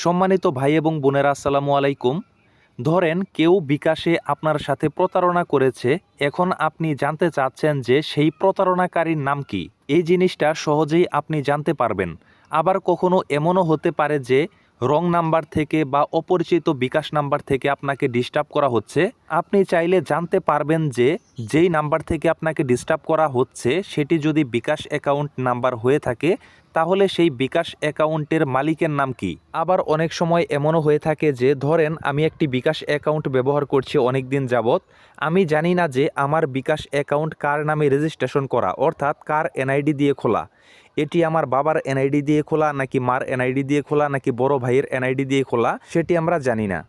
সম্মানিত ভাই এবং বোনেরা, আসসালামু আলাইকুম। ধরেন কেউ বিকাশে আপনার সাথে প্রতারণা করেছে। এখন আপনি জানতে চাচ্ছেন যে সেই প্রতারণাকারীর নাম কি। এই জিনিসটা সহজেই আপনি জানতে পারবেন। আবার কখনো এমনও হতে পারে যে রং নাম্বার থেকে বা অপরিচিত বিকাশ নাম্বার থেকে আপনাকে ডিস্টার্ব করা হচ্ছে। আপনি চাইলে জানতে পারবেন যে যেই নাম্বার থেকে আপনাকে ডিস্টার্ব করা হচ্ছে সেটি যদি বিকাশ অ্যাকাউন্ট নাম্বার হয়ে থাকে তাহলে সেই বিকাশ অ্যাকাউন্টের মালিকের নাম কি। আবার অনেক সময় এমনও হয়ে থাকে যে ধরেন আমি একটি বিকাশ অ্যাকাউন্ট ব্যবহার করছি অনেক দিন যাবৎ, আমি জানি না যে আমার বিকাশ অ্যাকাউন্ট কার নামে রেজিস্ট্রেশন করা, অর্থাৎ কার এনআইডি দিয়ে খোলা। এটি আমার বাবার এনআইডি দিয়ে খোলা নাকি মার এনআইডি দিয়ে খোলা নাকি বড় ভাইয়ের এনআইডি দিয়ে খোলা, সেটি আমরা জানি না।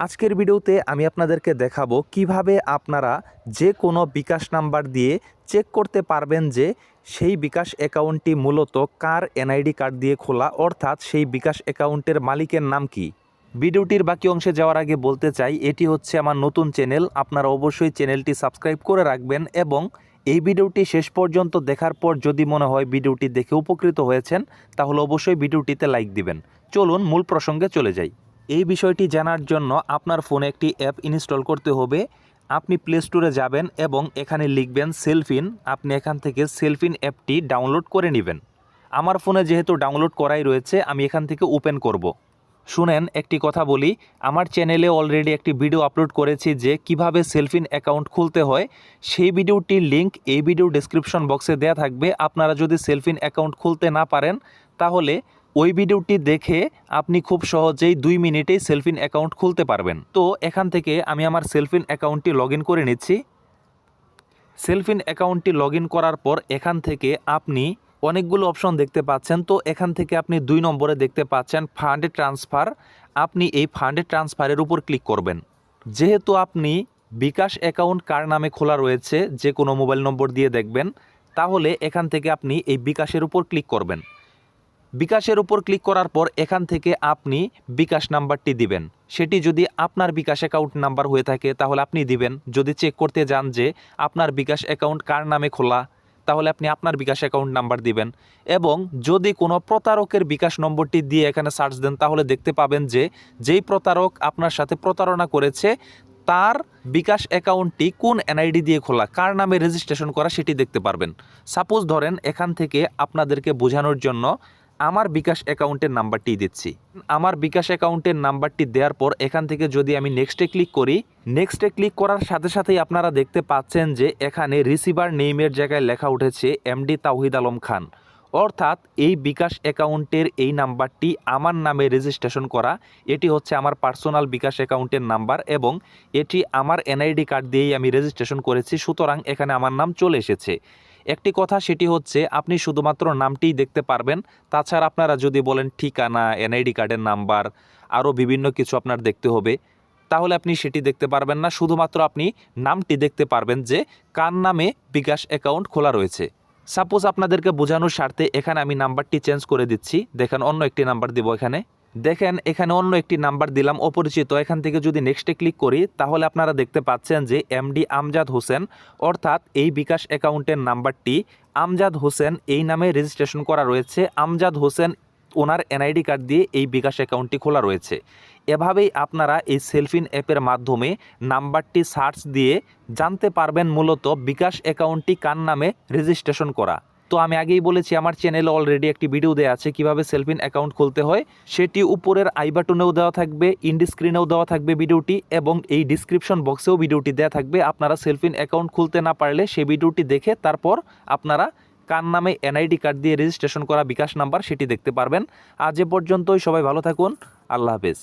আজকের ভিডিওতে আমি আপনাদেরকে দেখাবো কিভাবে আপনারা যে কোনো বিকাশ নাম্বার দিয়ে চেক করতে পারবেন যে সেই বিকাশ অ্যাকাউন্টটি মূলত কার এনআইডি কার্ড দিয়ে খোলা, অর্থাৎ সেই বিকাশ অ্যাকাউন্টের মালিকের নাম কি। ভিডিওটির বাকি অংশে যাওয়ার আগে বলতে চাই, এটি হচ্ছে আমার নতুন চ্যানেল। আপনারা অবশ্যই চ্যানেলটি সাবস্ক্রাইব করে রাখবেন এবং এই ভিডিওটি শেষ পর্যন্ত দেখার পর যদি মনে হয় ভিডিওটি দেখে উপকৃত হয়েছেন তাহলে অবশ্যই ভিডিওটিতে লাইক দিবেন। চলুন মূল প্রসঙ্গে চলে যাই। এই বিষয়টি জানার জন্য আপনার ফোনে একটি অ্যাপ ইনস্টল করতে হবে। আপনি প্লে স্টোরে যাবেন এবং এখানে লিখবেন সেলফিন। আপনি এখান থেকে সেলফিন অ্যাপটি ডাউনলোড করে নেবেন। আমার ফোনে যেহেতু ডাউনলোড করাই রয়েছে আমি এখান থেকে ওপেন করব। শুনেন, একটি কথা বলি, আমার চ্যানেলে অলরেডি একটি ভিডিও আপলোড করেছি যে কিভাবে সেলফিন অ্যাকাউন্ট খুলতে হয়। সেই ভিডিওটির লিঙ্ক এই ভিডিও ডেসক্রিপশন বক্সে দেওয়া থাকবে। আপনারা যদি সেলফিন অ্যাকাউন্ট খুলতে না পারেন তাহলে ওই ভিডিওটি দেখে আপনি খুব সহজেই 2 মিনিটেই সেলফিন অ্যাকাউন্ট খুলতে পারবেন। তো এখান থেকে আমি আমার সেলফিন অ্যাকাউন্টটি লগ ইন করে নিচ্ছি। সেলফিন অ্যাকাউন্টটি লগ ইন করার পর এখান থেকে আপনি অনেকগুলো অপশন দেখতে পাচ্ছেন। তো এখান থেকে আপনি 2 নম্বরে দেখতে পাচ্ছেন ফান্ড ট্রান্সফার। আপনি এই ফান্ড ট্রান্সফারের উপর ক্লিক করবেন। যেহেতু আপনি বিকাশ অ্যাকাউন্ট কার নামে খোলা রয়েছে যে কোনো মোবাইল নম্বর দিয়ে দেখবেন, তাহলে এখান থেকে আপনি এই বিকাশের উপর ক্লিক করবেন। বিকাশের উপর ক্লিক করার পর এখান থেকে আপনি বিকাশ নাম্বারটি দিবেন। সেটি যদি আপনার বিকাশ অ্যাকাউন্ট নাম্বার হয়ে থাকে তাহলে আপনি দিবেন। যদি চেক করতে যান যে আপনার বিকাশ অ্যাকাউন্ট কার নামে খোলা তাহলে আপনি আপনার বিকাশ অ্যাকাউন্ট নাম্বার দিবেন। এবং যদি কোনো প্রতারকের বিকাশ নম্বরটি দিয়ে এখানে সার্চ দেন তাহলে দেখতে পাবেন যে যেই প্রতারক আপনার সাথে প্রতারণা করেছে তার বিকাশ অ্যাকাউন্টটি কোন এনআইডি দিয়ে খোলা, কার নামে রেজিস্ট্রেশন করা সেটি দেখতে পারবেন। সাপোজ ধরেন এখান থেকে আপনাদেরকে বোঝানোর জন্য আমার বিকাশ অ্যাকাউন্টের নাম্বারটি দিচ্ছি। আমার বিকাশ অ্যাকাউন্টের নাম্বারটি দেওয়ার পর এখান থেকে যদি আমি নেক্সটে ক্লিক করি, নেক্সটে ক্লিক করার সাথে সাথেই আপনারা দেখতে পাচ্ছেন যে এখানে রিসিভার নেইমের জায়গায় লেখা উঠেছে এমডি তাওহিদ আলম খান, অর্থাৎ এই বিকাশ অ্যাকাউন্টের এই নাম্বারটি আমার নামে রেজিস্ট্রেশন করা। এটি হচ্ছে আমার পার্সোনাল বিকাশ অ্যাকাউন্টের নাম্বার এবং এটি আমার এনআইডি কার্ড দিয়েই আমি রেজিস্ট্রেশন করেছি, সুতরাং এখানে আমার নাম চলে এসেছে। একটি কথা সেটি হচ্ছে আপনি শুধুমাত্র নামটিই দেখতে পারবেন। তাছাড়া আপনারা যদি বলেন ঠিকানা, এনআইডি কার্ডের নাম্বার, আরও বিভিন্ন কিছু আপনার দেখতে হবে, তাহলে আপনি সেটি দেখতে পারবেন না। শুধুমাত্র আপনি নামটি দেখতে পারবেন যে কার নামে বিকাশ অ্যাকাউন্ট খোলা রয়েছে। সাপোজ আপনাদেরকে বোঝানোর স্বার্থে এখানে আমি নাম্বারটি চেঞ্জ করে দিচ্ছি। দেখেন অন্য একটি নাম্বার দিব এখানে। দেখেন এখানে অন্য একটি নাম্বার দিলাম অপরিচিত। এখান থেকে যদি নেক্সটে ক্লিক করি তাহলে আপনারা দেখতে পাচ্ছেন যে এমডি আমজাদ হোসেন, অর্থাৎ এই বিকাশ অ্যাকাউন্টের নাম্বারটি আমজাদ হোসেন এই নামে রেজিস্ট্রেশন করা রয়েছে। আমজাদ হোসেন ওনার এনআইডি কার্ড দিয়ে এই বিকাশ অ্যাকাউন্টটি খোলা রয়েছে। এভাবেই আপনারা এই সেলফিন অ্যাপের মাধ্যমে নাম্বারটি সার্চ দিয়ে জানতে পারবেন মূলত বিকাশ অ্যাকাউন্টটি কার নামে রেজিস্ট্রেশন করা। তো আমি আগেই বলেছি আমার চ্যানেলে অলরেডি একটি ভিডিও দেওয়া আছে কিভাবে সেলফিন অ্যাকাউন্ট খুলতে হয়। সেটি উপরের আই বাটনেও দেওয়া থাকবে, ইন্ড স্ক্রিনেও দেওয়া থাকবে ভিডিওটি, এবং এই ডিসক্রিপশন বক্সেও ভিডিওটি দেওয়া থাকবে। আপনারা সেলফিন অ্যাকাউন্ট খুলতে না পারলে সেই ভিডিওটি দেখে তারপর আপনারা কার নামে এনআইডি কার্ড দিয়ে রেজিস্ট্রেশন করা বিকাশ নাম্বার সেটি দেখতে পারবেন। আজ এ পর্যন্তই, সবাই ভালো থাকুন, আল্লাহ হাফেজ।